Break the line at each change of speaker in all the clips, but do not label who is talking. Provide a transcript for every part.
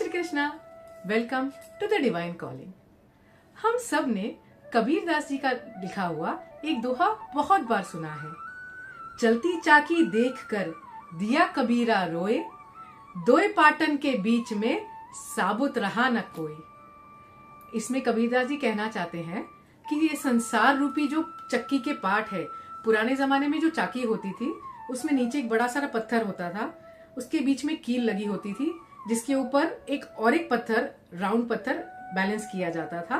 Shri Krishna. Welcome to the divine calling. हम सब ने कबीर दास जी का लिखा हुआ एक दोहा बहुत बार सुना है। चलती चाकी देख कर दिया कबीरा रोए, दोए पाटन के बीच में साबुत रहा न कोई। इसमें कबीरदास जी कहना चाहते हैं कि ये संसार रूपी जो चक्की के पार्ट है, पुराने जमाने में जो चाकी होती थी उसमें नीचे एक बड़ा सारा पत्थर होता था, उसके बीच में कील लगी होती थी जिसके ऊपर एक और एक पत्थर, राउंड पत्थर बैलेंस किया जाता था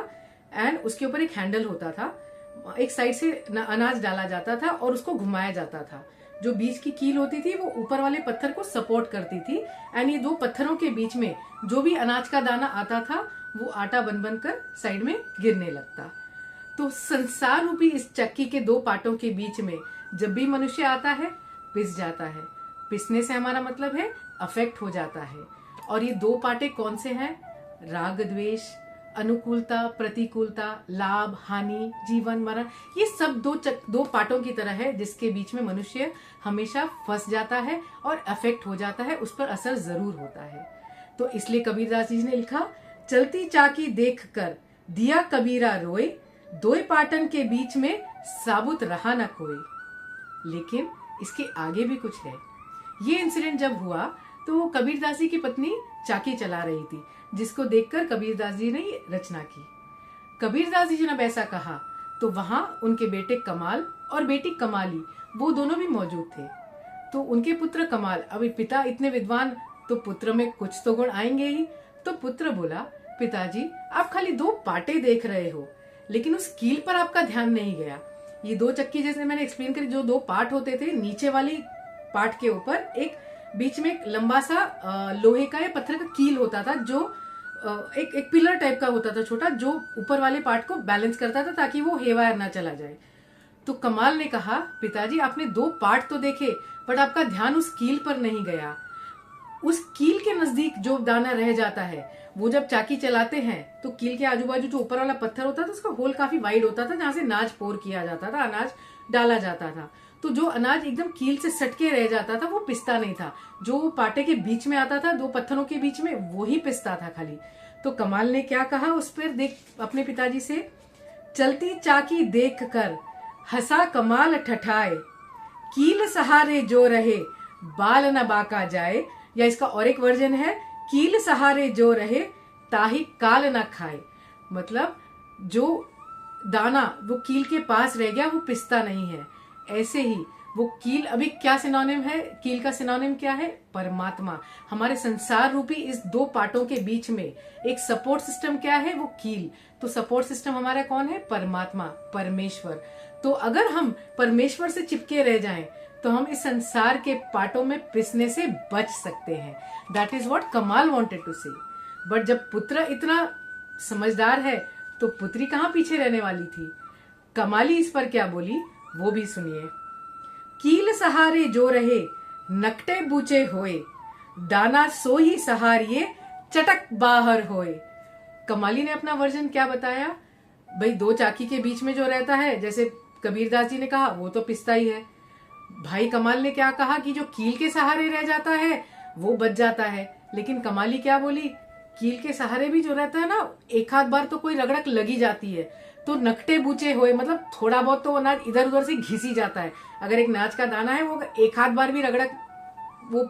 एंड उसके ऊपर एक हैंडल होता था। एक साइड से अनाज डाला जाता था और उसको घुमाया जाता था। जो बीच की कील होती थी वो ऊपर वाले पत्थर को सपोर्ट करती थी एंड ये दो पत्थरों के बीच में जो भी अनाज का दाना आता था वो आटा बन बन कर साइड में गिरने लगता। तो संसार रूपी इस चक्की के दो पार्टों के बीच में जब भी मनुष्य आता है पिस जाता है। पिसने से हमारा मतलब है अफेक्ट हो जाता है। और ये दो पार्टे कौन से हैं? राग द्वेष, अनुकूलता प्रतिकूलता, लाभ हानि, जीवन मरण, ये सब दो पार्टों की तरह है जिसके बीच में मनुष्य हमेशा फंस जाता है और अफेक्ट हो जाता है, उस पर असर जरूर होता है। तो इसलिए कबीरदास जी ने लिखा, चलती चाकी देख कर दिया कबीरा रोए, दोए पाटन के बीच में साबुत रहा न कोई। लेकिन इसके आगे भी कुछ है। ये इंसिडेंट जब हुआ तो कबीरदास जी की पत्नी चाकी चला रही थी, जिसको देखकर कबीरदास जी ने ये रचना की। कबीरदास जी जब ऐसा कहा तो वहां उनके बेटे कमाल और बेटी कमाली, वो दोनों भी मौजूद थे। तो उनके पुत्र कमाल, अभी पिता इतने विद्वान तो पुत्र में कुछ तो गुण आएंगे ही। तो पुत्र बोला, पिताजी आप खाली दो पाटे देख रहे हो लेकिन उस कील पर आपका ध्यान नहीं गया। ये दो चक्की जैसे मैंने एक्सप्लेन करी, जो दो पार्ट होते थे, नीचे वाली पार्ट के ऊपर एक बीच में एक लंबा सा लोहे का या पत्थर का कील होता था जो एक पिलर टाइप का होता था छोटा, जो ऊपर वाले पार्ट को बैलेंस करता था ताकि वो हेवायर ना चला जाए। तो कमाल ने कहा, पिताजी आपने दो पार्ट तो देखे बट आपका ध्यान उस कील पर नहीं गया। उस कील के नजदीक जो दाना रह जाता है वो जब चाकी चलाते हैं तो कील के आजू बाजू जो ऊपर वाला पत्थर होता था उसका होल काफी वाइड होता था जहां से अनाज पोर किया जाता था, अनाज डाला जाता था। तो जो अनाज एकदम कील से सटके रह जाता था वो पिसता नहीं था। जो पाटे के बीच में आता था दो पत्थरों के बीच में, वो ही पिसता था खाली। तो कमाल ने क्या कहा उस पर देख अपने पिताजी से, चलती चाकी देख कर हंसा कमाल ठठाए, कील सहारे जो रहे बाल न बाका जाए। या इसका और एक वर्जन है, कील सहारे जो रहे ताही काल न खाए। मतलब जो दाना वो कील के पास रह गया वो पिसता नहीं है। ऐसे ही वो कील, अभी क्या सिनोनिम है, कील का सिनोनिम क्या है? परमात्मा। हमारे संसार रूपी इस दो पार्टों के बीच में एक सपोर्ट सिस्टम क्या है? वो कील। तो सपोर्ट सिस्टम हमारा कौन है? परमात्मा, परमेश्वर। तो अगर हम परमेश्वर से चिपके रह जाएं तो हम इस संसार के पार्टों में पिसने से बच सकते हैं। दैट इज व्हाट कमाल वांटेड टू से। बट जब पुत्र इतना समझदार है तो पुत्री कहाँ पीछे रहने वाली थी। कमाली इस पर क्या बोली वो भी सुनिए। कील सहारे जो रहे नकटे बूचे होए, दाना सो ही सहारिये चटक बाहर होए। कमाली ने अपना वर्जन क्या बताया? भाई दो चाकी के बीच में जो रहता है, जैसे कबीरदास जी ने कहा, वो तो पिसता ही है। भाई कमाल ने क्या कहा कि जो कील के सहारे रह जाता है वो बच जाता है। लेकिन कमाली क्या बोली, कील के सहारे भी जो रहता है ना, एक आध बार तो कोई रगड़क लगी जाती है। तो नकटे बूचे होए मतलब थोड़ा बहुत तो अनाज इधर उधर से घिसी जाता है। अगर एक अनाज का दाना है वो एक आध बार भी रगड़क वो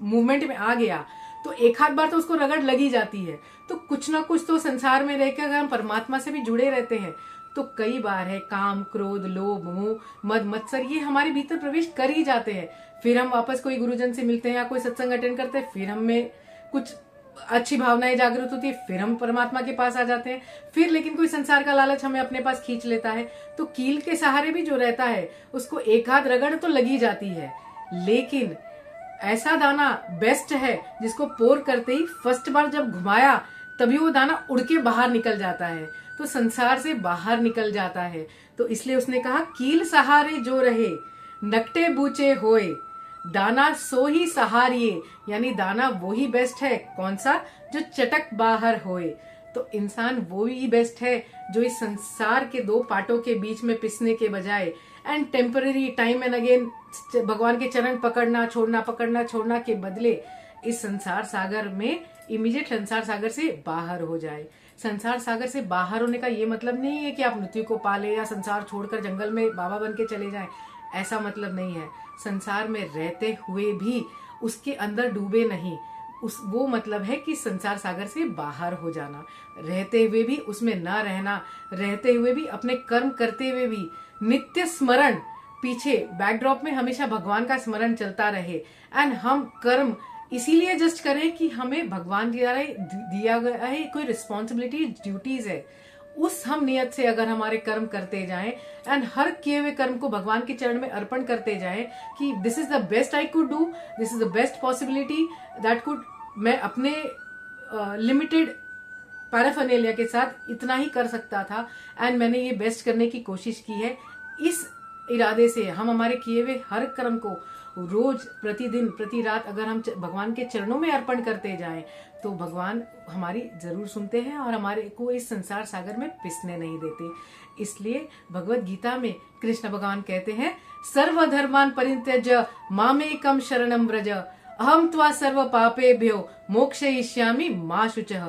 मूवमेंट में आ गया तो एक आध बार तो उसको रगड़ लगी जाती है। तो कुछ ना कुछ तो संसार में रहकर अगर हम परमात्मा से भी जुड़े रहते हैं तो कई बार है काम, क्रोध, लोभ, मोह, मद, मत्सर, ये हमारे भीतर प्रवेश कर ही जाते हैं। फिर हम वापस कोई गुरुजन से मिलते हैं या कोई सत्संग अटेंड करते हैं, फिर हम में कुछ अच्छी भावनाएं जागृत होती है, फिर हम परमात्मा के पास आ जाते हैं। फिर लेकिन कोई संसार का लालच हमें अपने पास खींच लेता है। तो कील के सहारे भी जो रहता है उसको एक हाथ रगड़ तो लगी जाती है। लेकिन ऐसा दाना बेस्ट है जिसको पोर करते ही फर्स्ट बार जब घुमाया तभी वो दाना उड़ के बाहर निकल जाता है, तो संसार से बाहर निकल जाता है। तो इसलिए उसने कहा, कील सहारे जो रहे नकटे बूचे होए, दाना सो ही सहारिये। यानी दाना वो ही बेस्ट है, कौन सा? जो चटक बाहर होए। तो इंसान वो ही बेस्ट है जो इस संसार के दो पार्टों के बीच में पिसने के बजाय and temporary time and again भगवान के चरण पकड़ना छोड़ना के बदले इस संसार सागर में इमीडिएट संसार सागर से बाहर हो जाए। संसार सागर से बाहर होने का ये मतलब नहीं है कि आप मृत्यु को पाले या संसार छोड़कर जंगल में बाबा बन के चले जाएं, ऐसा मतलब नहीं है। संसार में रहते हुए भी उसके अंदर डूबे नहीं, वो मतलब है कि संसार सागर से बाहर हो जाना। रहते हुए भी उसमें ना रहना, रहते हुए भी अपने कर्म करते हुए भी नित्य स्मरण, पीछे बैकड्रॉप में हमेशा भगवान का स्मरण चलता रहे। एंड हम कर्म इसीलिए जस्ट करें कि हमें भगवान द्वारा दिया गया है कोई रिस्पॉन्सिबिलिटी, ड्यूटीज है, उस हम नियत से अगर हमारे कर्म करते जाएं एंड हर किए हुए कर्म को भगवान के चरण में अर्पण करते जाएं कि this is the best I could do, this is the best possibility that could, मैं अपने लिमिटेड पैराफर्नेलिया के साथ इतना ही कर सकता था एंड मैंने ये बेस्ट करने की कोशिश की है। इस इरादे से हम हमारे किए हुए हर कर्म को रोज, प्रतिदिन, प्रति रात अगर हम भगवान के चरणों में अर्पण करते जाएं तो भगवान हमारी जरूर सुनते हैं और हमारे को इस संसार सागर में पिसने नहीं देते। इसलिए भगवत गीता में कृष्ण भगवान कहते हैं, सर्वधर्मान परित्यज्य मामेकम शरणम व्रज अहम त्वा सर्व पापेभ्यो मोक्षयिष्यामि मा शुचः।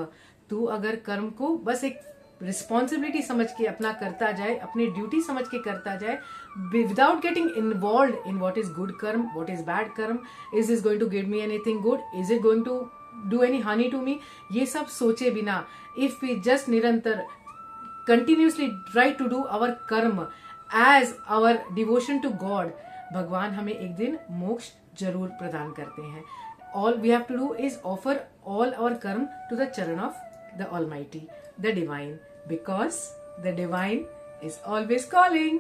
तू अगर कर्म को बस एक रिस्पॉन्सिबिलिटी समझ के अपना करता जाए, अपनी ड्यूटी समझ के करता जाए, without getting involve in what is good karma, what is bad karma, is this going to give me anything good, is it going to do any हानि टू मी, ये सब सोचे बिना इफ वी जस्ट निरंतर continuously try to do our karma as our devotion to God, भगवान हमें एक दिन मोक्ष जरूर प्रदान करते हैं। All we have to do is offer all our karma to the charan of the Almighty, the Divine, because the Divine is always calling.